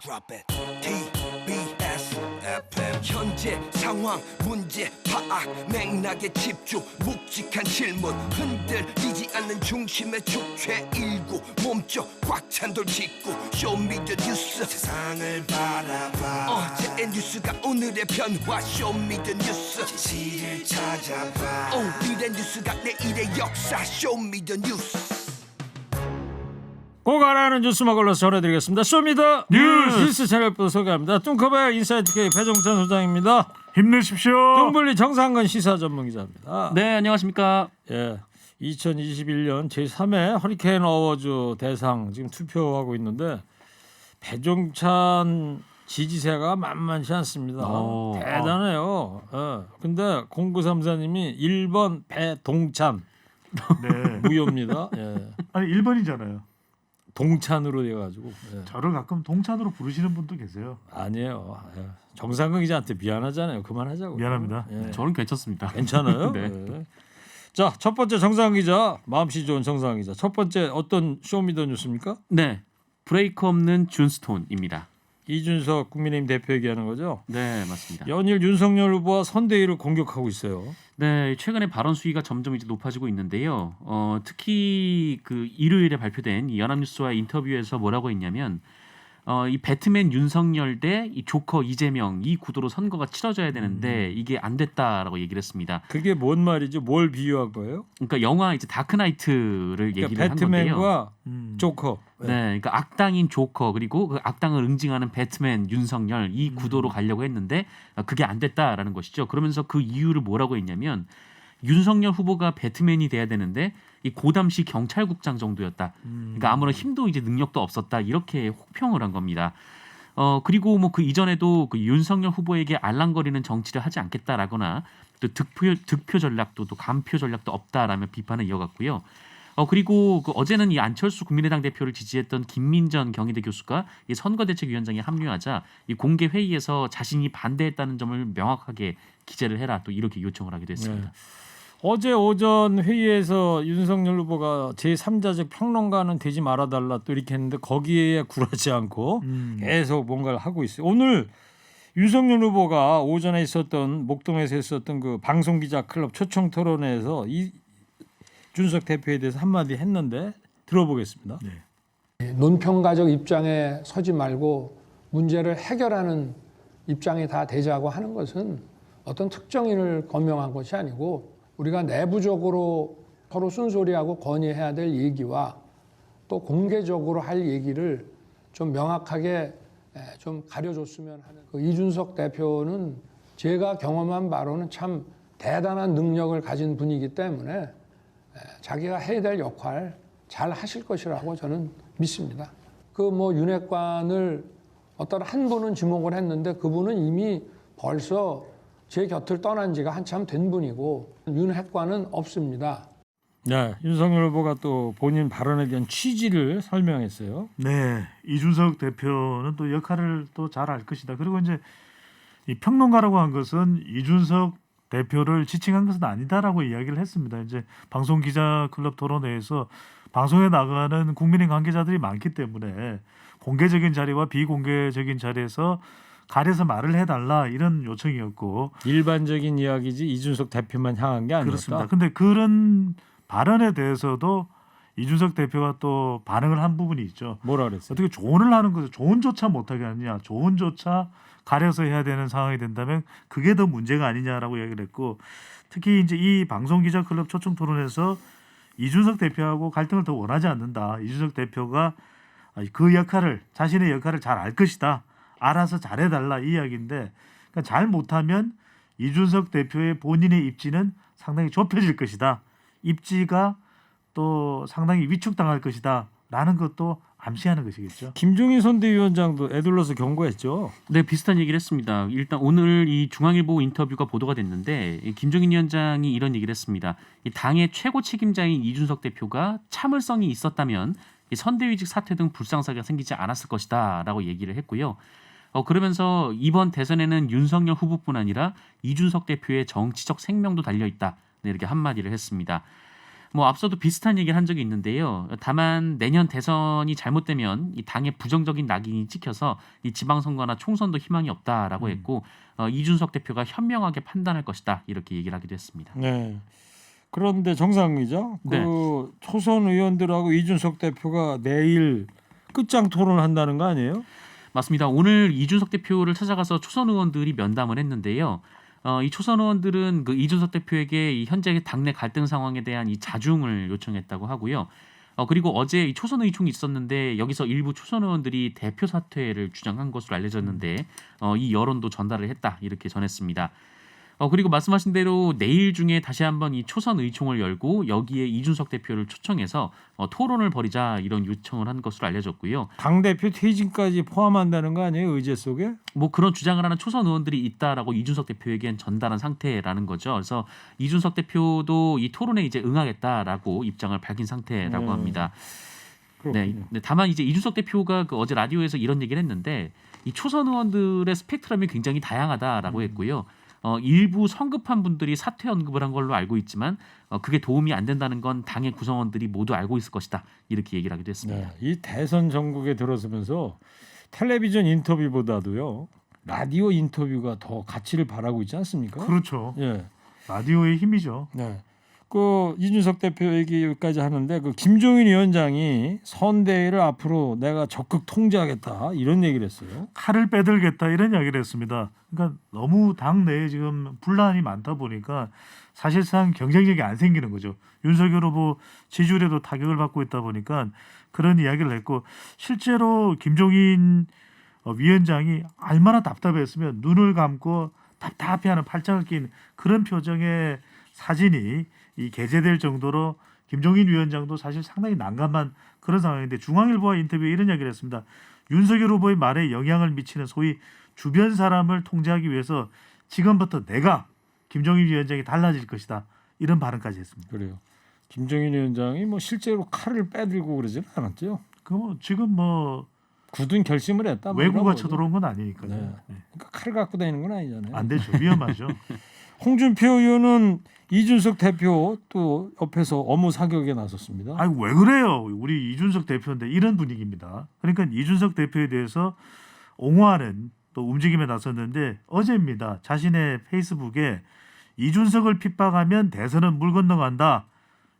Drop it. TBS FM. 현재 상황 문제 파악 맥락에 집중 묵직한 질문 흔들리지 않는 중심의 축제 일구 몸쪽 꽉 찬 돌 짚고 쇼미더뉴스 세상을 바라봐 어제의 뉴스가 오늘의 변화 쇼미더뉴스 진실을 찾아봐 오늘의 뉴스가 내일의 역사 쇼미더뉴스 꼭 알아는 뉴스만 골라서 전해드리겠습니다. 쇼미더 뉴스 채널부터 소개합니다. 뚱커바의 인사이트 K 배종찬 소장입니다. 힘내십시오. 뚱블리 정상근 시사 전문기자입니다. 네, 안녕하십니까. 예, 2021년 제3회 허리케인 어워즈 대상 지금 투표하고 있는데 배종찬 지지세가 만만치 않습니다. 대단해요. 근데 0934님이 1번 배동찬 네. 무효입니다. 예. 아니 1번이잖아요. 동찬으로 돼가지고 저를 가끔 동찬으로 부르시는 분도 계세요. 아니에요. 정상근 기자한테 미안하잖아요. 그만하자고. 미안합니다. 예. 저는 괜찮습니다. 괜찮아요. 네. 예. 자, 첫 번째 정상근 기자, 마음씨 좋은 정상근 기자. 첫 번째 어떤 쇼미더 뉴스입니까? 네, 브레이크 없는 준스톤입니다. 이준석 국민의힘 대표 얘기하는 거죠. 네, 맞습니다. 연일 윤석열 후보와 선대위를 공격하고 있어요. 네, 최근에 발언 수위가 점점 이제 높아지고 있는데요. 특히 그 일요일에 발표된 이 연합뉴스와의 인터뷰에서 뭐라고 했냐면 이 배트맨 윤석열 대 이 조커 이재명 이 구도로 선거가 치러져야 되는데 이게 안 됐다라고 얘기를 했습니다. 그게 뭔 말이죠? 뭘 비유한 거예요? 그러니까 영화 이제 다크나이트를 그러니까 얘기를 한 건데요. 배트맨과 조커. 네, 그러니까 악당인 조커 그리고 그 악당을 응징하는 배트맨 윤석열 이 구도로 가려고 했는데 그게 안 됐다라는 것이죠. 그러면서 그 이유를 뭐라고 했냐면 윤석열 후보가 배트맨이 돼야 되는데 이 고담시 경찰국장 정도였다. 그러니까 아무런 힘도 이제 능력도 없었다. 이렇게 혹평을 한 겁니다. 그리고 뭐 그 이전에도 그 윤석열 후보에게 알랑거리는 정치를 하지 않겠다라거나 또 득표 전략도 또 간표 전략도 없다라며 비판을 이어갔고요. 그리고 그 어제는 이 안철수 국민의당 대표를 지지했던 김민전 경희대 교수가 이 선거대책위원장에 합류하자 이 공개 회의에서 자신이 반대했다는 점을 명확하게 기재를 해라 또 이렇게 요청을 하기도 했습니다. 네. 어제 오전 회의에서 윤석열 후보가 제3자적 평론가는 되지 말아달라 또 이렇게 했는데 거기에 굴하지 않고 계속 뭔가를 하고 있어요. 오늘 윤석열 후보가 오전에 있었던 목동에서 있었던 그 방송기자클럽 초청 토론회에서 이준석 대표에 대해서 한마디 했는데 들어보겠습니다. 네. 논평가적 입장에 서지 말고 문제를 해결하는 입장에 다 되자고 하는 것은 어떤 특정인을 거명한 것이 아니고 우리가 내부적으로 서로 쓴소리하고 건의해야 될 얘기와 또 공개적으로 할 얘기를 좀 명확하게 좀 가려줬으면 하는 그 이준석 대표는 제가 경험한 바로는 참 대단한 능력을 가진 분이기 때문에 자기가 해야 될 역할 잘 하실 것이라고 저는 믿습니다. 그 뭐 윤핵관을 어떤 한 분은 지목을 했는데 그분은 이미 벌써 제 곁을 떠난 지가 한참 된 분이고 윤핵관은 없습니다. 네, 윤석열 후보가 또 본인 발언에 대한 취지를 설명했어요. 네, 이준석 대표는 또 역할을 또 잘 알 것이다. 그리고 이제 이 평론가라고 한 것은 이준석 대표를 지칭한 것은 아니다라고 이야기를 했습니다. 이제 방송기자클럽 토론회에서 방송에 나가는 국민의 관계자들이 많기 때문에 공개적인 자리와 비공개적인 자리에서 가려서 말을 해달라 이런 요청이었고 일반적인 이야기지 이준석 대표만 향한 게 아니었다. 그렇습니다. 근데 그런 발언에 대해서도 이준석 대표가 또 반응을 한 부분이 있죠. 뭐라 그랬어요? 어떻게 조언을 하는 것을 조언조차 못하게 하느냐. 조언조차 가려서 해야 되는 상황이 된다면 그게 더 문제가 아니냐라고 이야기를 했고 특히 이제 이 방송기자클럽 초청 토론에서 이준석 대표하고 갈등을 더 원하지 않는다. 이준석 대표가 그 역할을 자신의 역할을 잘 알 것이다. 알아서 잘해달라 이 이야기인데 그러니까 잘 못하면 이준석 대표의 본인의 입지는 상당히 좁혀질 것이다. 입지가 또 상당히 위축당할 것이다. 라는 것도 암시하는 것이겠죠. 김종인 선대위원장도 애둘러서 경고했죠. 네, 비슷한 얘기를 했습니다. 일단 오늘 이 중앙일보 인터뷰가 보도가 됐는데 이 김종인 위원장이 이런 얘기를 했습니다. 이 당의 최고 책임자인 이준석 대표가 참을성이 있었다면 이 선대위직 사퇴 등 불상사가 생기지 않았을 것이다라고 얘기를 했고요. 그러면서 이번 대선에는 윤석열 후보뿐 아니라 이준석 대표의 정치적 생명도 달려 있다. 네, 이렇게 한마디를 했습니다. 뭐 앞서도 비슷한 얘기를 한 적이 있는데요. 다만 내년 대선이 잘못되면 이 당의 부정적인 낙인이 찍혀서 이 지방선거나 총선도 희망이 없다라고 했고 이준석 대표가 현명하게 판단할 것이다 이렇게 얘기를 하기도 했습니다. 네. 그런데 정상 기자, 네. 그 초선 의원들하고 이준석 대표가 내일 끝장 토론을 한다는 거 아니에요? 맞습니다. 오늘 이준석 대표를 찾아가서 초선 의원들이 면담을 했는데요. 이 초선 의원들은 그 이준석 대표에게 이 현재 당내 갈등 상황에 대한 이 자중을 요청했다고 하고요. 그리고 어제 이 초선 의총이 있었는데 여기서 일부 초선 의원들이 대표 사퇴를 주장한 것으로 알려졌는데 이 여론도 전달을 했다 이렇게 전했습니다. 그리고 말씀하신 대로 내일 중에 다시 한번 이 초선 의총을 열고 여기에 이준석 대표를 초청해서 토론을 벌이자 이런 요청을 한 것으로 알려졌고요. 당 대표 퇴진까지 포함한다는 거 아니에요? 의제 속에? 뭐 그런 주장을 하는 초선 의원들이 있다라고 이준석 대표에겐 전달한 상태라는 거죠. 그래서 이준석 대표도 이 토론에 이제 응하겠다라고 입장을 밝힌 상태라고 합니다. 네, 다만 이제 이준석 대표가 그 어제 라디오에서 이런 얘기를 했는데 이 초선 의원들의 스펙트럼이 굉장히 다양하다라고 했고요. 일부 성급한 분들이 사퇴 언급을 한 걸로 알고 있지만 그게 도움이 안 된다는 건 당의 구성원들이 모두 알고 있을 것이다 이렇게 얘기를 하기도 했습니다. 네, 이 대선 전국에 들어서면서 텔레비전 인터뷰보다도요 라디오 인터뷰가 더 가치를 바라고 있지 않습니까? 그렇죠. 예. 라디오의 힘이죠. 네. 그 이준석 대표 얘기 여기까지 하는데 그 김종인 위원장이 선대위를 앞으로 내가 적극 통제하겠다 이런 얘기를 했어요. 칼을 빼들겠다 이런 이야기를 했습니다. 그러니까 너무 당 내에 지금 분란이 많다 보니까 사실상 경쟁력이 안 생기는 거죠. 윤석열 후보 지지율에도 타격을 받고 있다 보니까 그런 이야기를 했고 실제로 김종인 위원장이 얼마나 답답했으면 눈을 감고 답답해하는 팔짱을 낀 그런 표정의 사진이 이 게재될 정도로 김종인 위원장도 사실 상당히 난감한 그런 상황인데 중앙일보와 인터뷰에 이런 이야기를 했습니다. 윤석열 후보의 말에 영향을 미치는 소위 주변 사람을 통제하기 위해서 지금부터 내가 김종인 위원장이 달라질 것이다. 이런 발언까지 했습니다. 그래요. 김종인 위원장이 뭐 실제로 칼을 빼들고 그러지는 않았죠. 그 뭐 지금 뭐 굳은 결심을 했다. 뭐 외구가 이런 거죠. 쳐들어온 건 아니니까요. 네. 네. 그러니까 칼을 갖고 다니는 건 아니잖아요. 안 되죠. 위험하죠. 홍준표 의원은 이준석 대표 또 옆에서 업무 사격에 나섰습니다. 아니 왜 그래요? 우리 이준석 대표인데 이런 분위기입니다. 그러니까 이준석 대표에 대해서 옹호하는 또 움직임에 나섰는데 어제입니다. 자신의 페이스북에 이준석을 핍박하면 대선은 물 건너간다.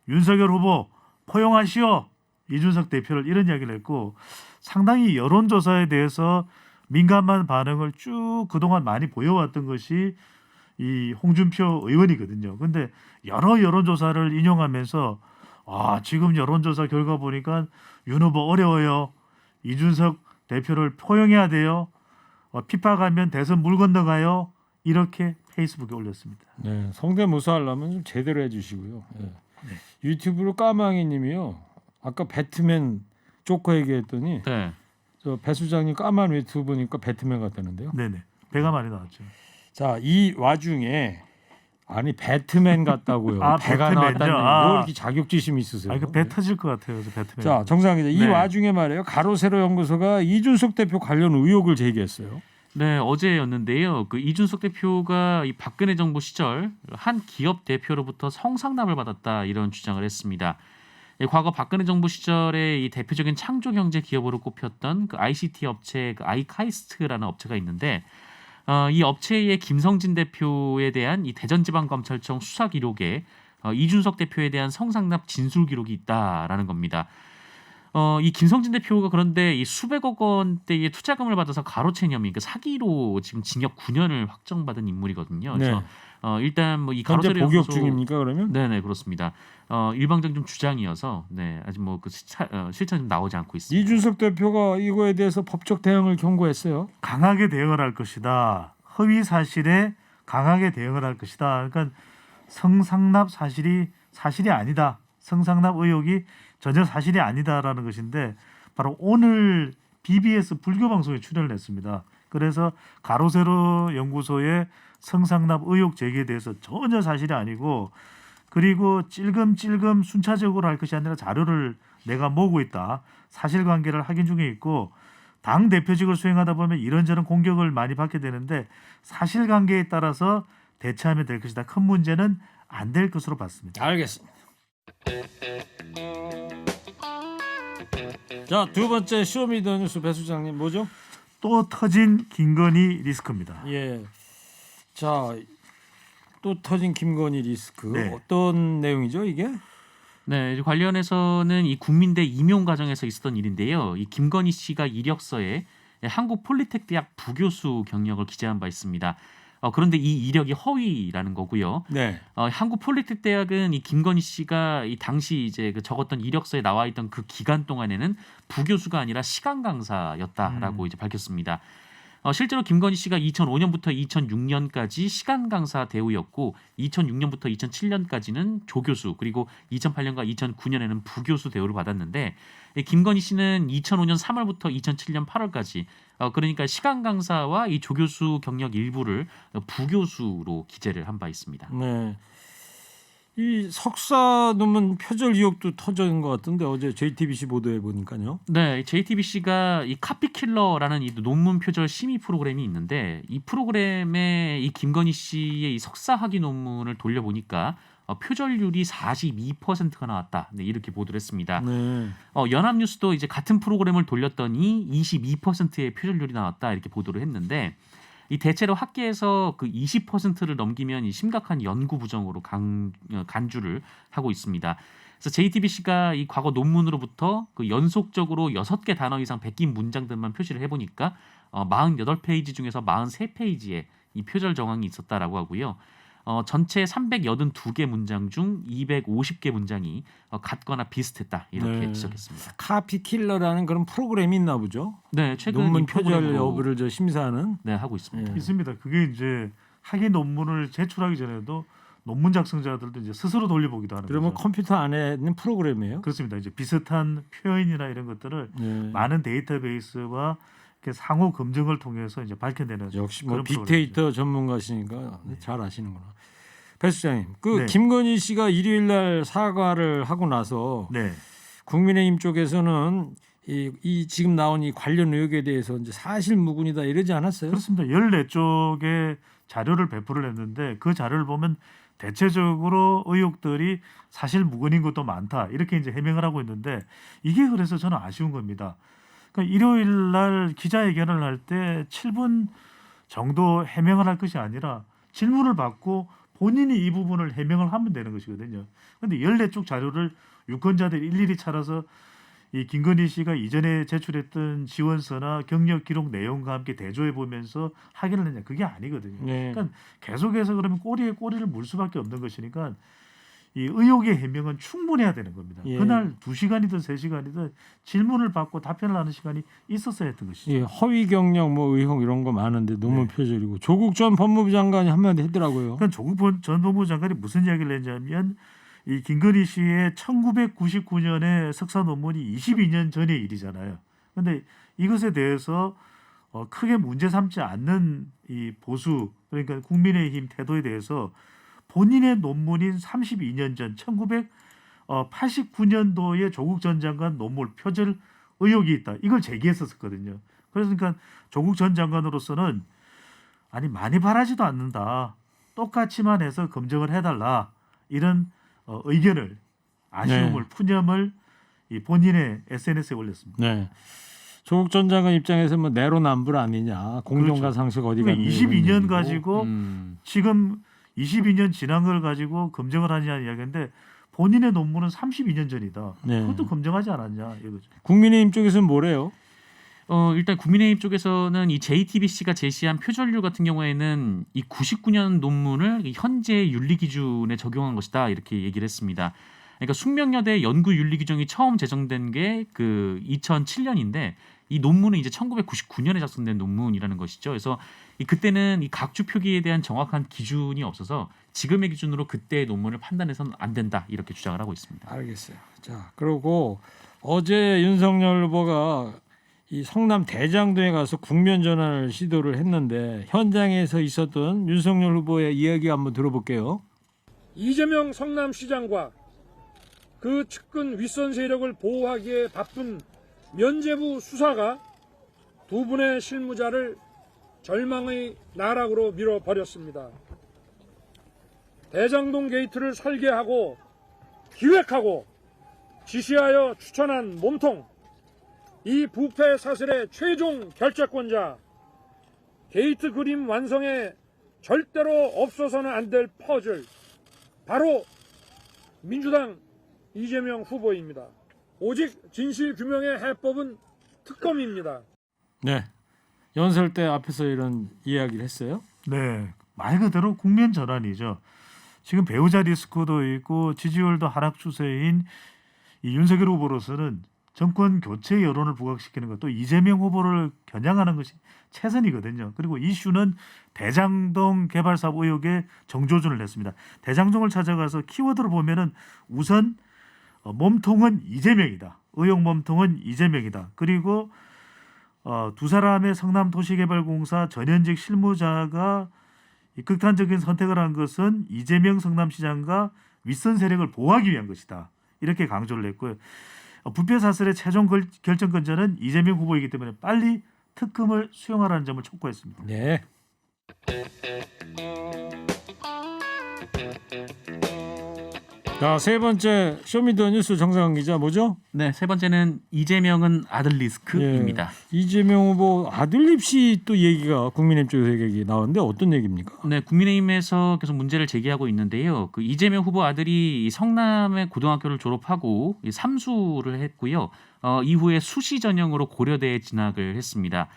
윤석열 후보 포용하시오. 이준석 대표를 이런 이야기를 했고 상당히 여론조사에 대해서 민감한 반응을 쭉 그동안 많이 보여왔던 것이 이 홍준표 의원이거든요. 근데 여러 여론조사를 인용하면서 지금 여론조사 결과 보니까 윤 후보 어려워요. 이준석 대표를 포용해야 돼요. 핍박하면 대선 물 건너가요. 이렇게 페이스북에 올렸습니다. 네, 성대모사하려면 좀 제대로 해주시고요. 네. 유튜브로 까망이님이요. 아까 배트맨 조커 얘기했더니 네. 저 배 수장님 까만 외투 보니까 배트맨 같다는데요. 네네. 배가 많이 나왔죠. 자, 이 와중에 아니 배트맨 같다고요. 배가 배트맨요? 나왔다는 뭐 이렇게 자격지심 있으세요? 배 터질 것 같아요. 그래서 배트맨. 자, 정상 기자. 이 네. 와중에 말이에요. 가로세로 연구소가 이준석 대표 관련 의혹을 제기했어요. 네, 어제였는데요. 그 이준석 대표가 이 박근혜 정부 시절 한 기업 대표로부터 성상납을 받았다 이런 주장을 했습니다. 과거 박근혜 정부 시절에 이 대표적인 창조 경제 기업으로 꼽혔던 그 ICT 업체 그 아이카이스트라는 업체가 있는데 이 업체의 김성진 대표에 대한 이 대전지방검찰청 수사 기록에 이준석 대표에 대한 성상납 진술 기록이 있다라는 겁니다. 이 김성진 대표가 그런데 이 수백억 원대의 투자금을 받아서 가로챈 혐의, 그 사기로 지금 징역 9년을 확정받은 인물이거든요. 그래서 일단 뭐 이 현재 가로세로 복역 중입니까 그러면? 네네 그렇습니다. 일방적인 좀 주장이어서 네 아직 뭐 그 실체는 좀 나오지 않고 있습니다. 이준석 대표가 이거에 대해서 법적 대응을 경고했어요. 강하게 대응을 할 것이다. 허위 사실에 강하게 대응을 할 것이다. 그러니까 성상납 사실이 아니다. 성상납 의혹이 전혀 사실이 아니다라는 것인데 바로 오늘 BBS 불교 방송에 출연을 했습니다. 그래서 가로세로 연구소의 성상납 의혹 제기에 대해서 전혀 사실이 아니고 그리고 찔금찔금 순차적으로 할 것이 아니라 자료를 내가 모으고 있다. 사실관계를 확인 중에 있고 당 대표직을 수행하다 보면 이런저런 공격을 많이 받게 되는데 사실관계에 따라서 대처하면 될 것이다. 큰 문제는 안 될 것으로 봤습니다. 알겠습니다. 자, 두 번째 쇼미더뉴스 배 수장님 뭐죠? 또 터진 김건희 리스크입니다. 예. 자, 또 터진 김건희 리스크. 네. 어떤 내용이죠, 이게? 네, 이제 관련해서는 이 국민대 임용 과정에서 있었던 일인데요. 이 김건희 씨가 이력서에 한국 폴리텍 대학 부교수 경력을 기재한 바 있습니다. 그런데 이 이력이 허위라는 거고요. 네. 한국 폴리텍 대학은 이 김건희 씨가 이 당시 이제 그 적었던 이력서에 나와 있던 그 기간 동안에는 부교수가 아니라 시간 강사였다라고 이제 밝혔습니다. 실제로 김건희 씨가 2005년부터 2006년까지 시간 강사 대우였고 2006년부터 2007년까지는 조교수 그리고 2008년과 2009년에는 부교수 대우를 받았는데 김건희 씨는 2005년 3월부터 2007년 8월까지 그러니까 시간 강사와 이 조교수 경력 일부를 부교수로 기재를 한 바 있습니다. 네. 이 석사 논문 표절 의혹도 터진 것 같은데 어제 JTBC 보도에 보니까요. 네, JTBC가 이 카피킬러라는 이 논문 표절 심의 프로그램이 있는데 이 프로그램에 이 김건희 씨의 이 석사 학위 논문을 돌려보니까 표절률이 42%가 나왔다. 네, 이렇게 보도를 했습니다. 네. 연합뉴스도 이제 같은 프로그램을 돌렸더니 22%의 표절률이 나왔다. 이렇게 보도를 했는데 이 대체로 학계에서 그 20%를 넘기면 이 심각한 연구 부정으로 간주를 하고 있습니다. 그래서 JTBC가 이 과거 논문으로부터 그 연속적으로 6개 단어 이상 베낀 문장들만 표시를 해보니까 48페이지 중에서 43페이지에 이 표절 정황이 있었다라고 하고요. 전체 382개 문장 중 250개 문장이 같거나 비슷했다 이렇게 네. 지적했습니다. 카피킬러라는 그런 프로그램이 있나 보죠. 네, 최근 논문 이 표절 프로그램으로, 여부를 저 심사하는. 네, 하고 있습니다. 예. 있습니다. 그게 이제 학위 논문을 제출하기 전에도 논문 작성자들도 이제 스스로 돌려보기도 하는 그러면 거죠. 컴퓨터 안에 있는 프로그램이에요. 그렇습니다. 이제 비슷한 표현이나 이런 것들을 네. 많은 데이터베이스와 이렇게 상호 검증을 통해서 이제 밝혀내는 역시 뭐 그런 빅데이터 전문가시니까 잘 아시는구나. 배 수장님, 그 네. 김건희 씨가 일요일 날 사과를 하고 나서 네. 국민의힘 쪽에서는 이 지금 나온 이 관련 의혹에 대해서 이제 사실 무근이다 이러지 않았어요? 그렇습니다. 14쪽의 자료를 배포를 했는데 그 자료를 보면 대체적으로 의혹들이 사실 무근인 것도 많다. 이렇게 이제 해명을 하고 있는데 이게 그래서 저는 아쉬운 겁니다. 그러니까 일요일 날 기자회견을 할 때 7분 정도 해명을 할 것이 아니라 질문을 받고 본인이 이 부분을 해명을 하면 되는 것이거든요. 그런데 14쪽 자료를 유권자들이 일일이 찾아서 이 김건희 씨가 이전에 제출했던 지원서나 경력 기록 내용과 함께 대조해 보면서 확인을 했냐 그게 아니거든요. 네. 그러니까 계속해서 그러면 꼬리에 꼬리를 물 수밖에 없는 것이니까 이 의혹의 해명은 충분해야 되는 겁니다. 예. 그날 2시간이든 3시간이든 질문을 받고 답변을 하는 시간이 있었어야 했던 것이죠. 예, 허위 경력 뭐 의혹 이런 거 많은데 논문 네. 표절이고 조국 전 법무부 장관이 한마디 했더라고요. 그러니까 조국 전 법무부 장관이 무슨 이야기를 했냐면 이 김건희 씨의 1999년에 석사 논문이 22년 전의 일이잖아요. 그런데 이것에 대해서 크게 문제 삼지 않는 이 보수 그러니까 국민의힘 태도에 대해서 본인의 논문인 32년 전 1989년도에 조국 전 장관 논문 표절 의혹이 있다. 이걸 제기했었거든요. 그러니까 조국 전 장관으로서는 아니 많이 바라지도 않는다. 똑같이만 해서 검증을 해달라. 이런 의견을 아쉬움을 푸념을 이 본인의 SNS에 올렸습니다. 네. 조국 전 장관 입장에서 뭐 내로남불 아니냐. 공정과 상식 어디 갔냐. 그러니까 22년 가지고 음. 지금 22년 지난 걸 가지고 검증을 하느냐는 이야기인데 본인의 논문은 32년 전이다. 네. 그것도 검증하지 않았냐 이거죠. 국민의힘 쪽에서는 뭐래요? 일단 국민의힘 쪽에서는 이 JTBC가 제시한 표절률 같은 경우에는 이 99년 논문을 현재 윤리 기준에 적용한 것이다 이렇게 얘기를 했습니다. 그러니까 숙명여대 연구 윤리 규정이 처음 제정된 게 그 2007년인데 이 논문은 이제 1999년에 작성된 논문이라는 것이죠. 그래서 그때는 이 각주 표기에 대한 정확한 기준이 없어서 지금의 기준으로 그때의 논문을 판단해서는 안 된다 이렇게 주장을 하고 있습니다. 알겠어요. 자, 그리고 어제 윤석열 후보가 이 성남 대장동에 가서 국면 전환을 시도를 했는데 현장에서 있었던 윤석열 후보의 이야기 한번 들어볼게요. 이재명 성남시장과 그 측근 윗선 세력을 보호하기에 바쁜 면죄부 수사가 두 분의 실무자를 절망의 나락으로 밀어버렸습니다. 대장동 게이트를 설계하고 기획하고 지시하여 추천한 몸통, 이 부패 사슬의 최종 결재권자, 게이트 그림 완성에 절대로 없어서는 안 될 퍼즐, 바로 민주당 이재명 후보입니다. 오직 진실규명의 해법은 특검입니다. 네. 연설 때 앞에서 이런 이야기를 했어요. 네, 말 그대로 국면 전환이죠. 지금 배우자 리스크도 있고 지지율도 하락 추세인 이 윤석열 후보로서는 정권 교체 여론을 부각시키는 것도 이재명 후보를 겨냥하는 것이 최선이거든요. 그리고 이슈는 대장동 개발 사업 의혹에 정조준을 냈습니다. 대장동을 찾아가서 키워드를 보면은 우선 몸통은 이재명이다. 의혹 몸통은 이재명이다. 그리고 두 사람의 성남도시개발공사 전현직 실무자가 이 극단적인 선택을 한 것은 이재명 성남시장과 윗선 세력을 보호하기 위한 것이다. 이렇게 강조를 했고요. 부패 사슬의 최종 결정권자는 이재명 후보이기 때문에 빨리 특검을 수용하라는 점을 촉구했습니다. 네. 자, 세 번째 쇼미더뉴스 정상환 기자 뭐죠? 네, 세 번째는 이재명은 아들 리스크입니다. 예, 이재명 후보 아들 입시 또 얘기가 국민의힘 쪽에서 얘기 나오는데 어떤 얘기입니까? 네, 국민의힘에서 계속 문제를 제기하고 있는데요. 그 이재명 후보 아들이 이 성남의 고등학교를 졸업하고 이 삼수를 했고요. 이후에 수시 전형으로 고려대에 진학을 했습니다.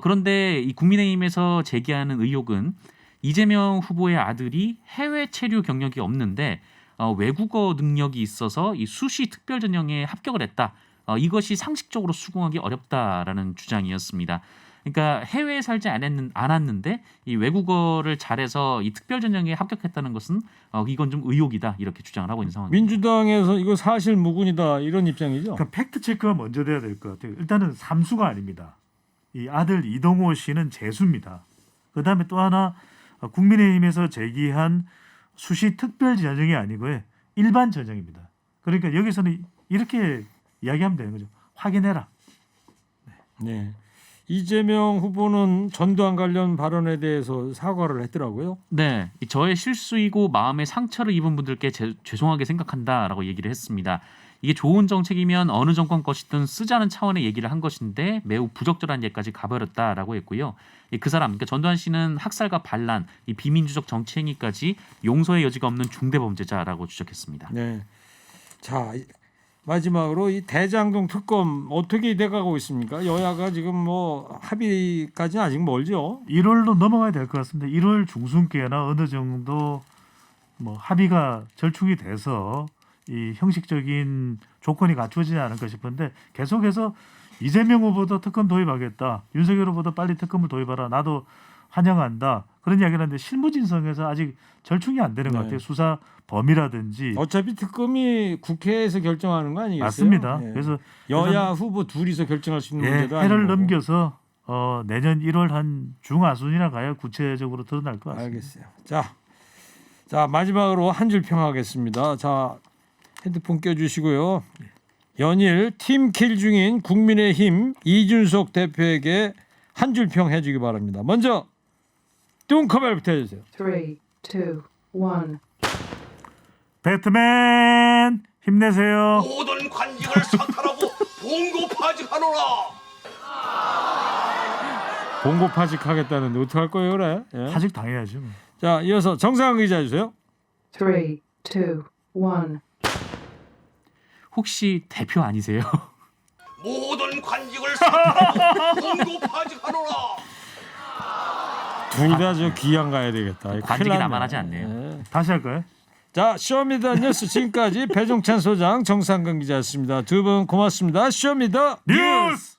그런데 이 국민의힘에서 제기하는 의혹은 이재명 후보의 아들이 해외 체류 경력이 없는데 외국어 능력이 있어서 이 수시 특별 전형에 합격을 했다. 이것이 상식적으로 수긍하기 어렵다라는 주장이었습니다. 그러니까 해외에 살지 않았는데 이 외국어를 잘해서 이 특별 전형에 합격했다는 것은 이건 좀 의혹이다 이렇게 주장을 하고 있는 상황입니다. 민주당에서 이거 사실 무근이다 이런 입장이죠. 그러니까 팩트 체크가 먼저 돼야 될 것 같아요. 일단은 삼수가 아닙니다. 이 아들 이동호 씨는 재수입니다. 그다음에 또 하나 국민의힘에서 제기한 수시 특별 전형이 아니고요. 일반 전형입니다. 그러니까 여기서는 이렇게 이야기하면 되는 거죠. 확인해라. 네. 이재명 후보는 전두환 관련 발언에 대해서 사과를 했더라고요. 네, 저의 실수이고 마음의 상처를 입은 분들께 죄송하게 생각한다라고 얘기를 했습니다. 이게 좋은 정책이면 어느 정권 것이든 쓰자는 차원의 얘기를 한 것인데 매우 부적절한 예까지 가버렸다라고 했고요. 그 사람, 그러니까 전두환 씨는 학살과 반란, 이 비민주적 정치 행위까지 용서의 여지가 없는 중대범죄자라고 지적했습니다. 네. 자, 마지막으로 이 대장동 특검 어떻게 돼가고 있습니까? 여야가 지금 뭐 합의까지는 아직 멀죠. 1월로 넘어가야 될 것 같습니다. 1월 중순께나 어느 정도 뭐 합의가 절충이 돼서 이 형식적인 조건이 갖추어지지 않을까 싶은데 계속해서 이재명 후보도 특검 도입하겠다. 윤석열 후보도 빨리 특검을 도입하라. 나도 환영한다. 그런 이야기를 하는데 실무진성에서 아직 절충이 안 되는 것 같아요. 수사 범위라든지. 어차피 특검이 국회에서 결정하는 거 아니겠어요? 맞습니다. 네. 그래서 여야 후보 둘이서 결정할 수 있는 문제도 아니고. 해를 넘겨서 내년 1월 한 중하순이나 가야 구체적으로 드러날 것 같습니다. 알겠어요. 자 마지막으로 한 줄 평하겠습니다. 자 핸드폰 껴주시고요. 연일 팀킬 중인 국민의힘 이준석 대표에게 한 줄 평 해주기 바랍니다. 먼저 뚱커벨부터 해주세요. 3, 2, 1. 배트맨 힘내세요. 모든 관직을 사탈하고 봉고파직하노라. 봉고파직 하겠다는데 어떡할 거예요 그래? 예. 파직 당해야죠. 자 이어서 정상환 기자 해주세요. 3, 2, 1. 혹시 대표 아니세요? 모든 관직을 사탈하고 봉고파직하노라. 둘 다 저 귀양 가야 되겠다. 관직이 나만하지 않네요. 예. 다시 할까요? 자 쇼미더뉴스 지금까지 배종찬 소장 정상근 기자였습니다. 두 분 고맙습니다. 쇼미더 뉴스.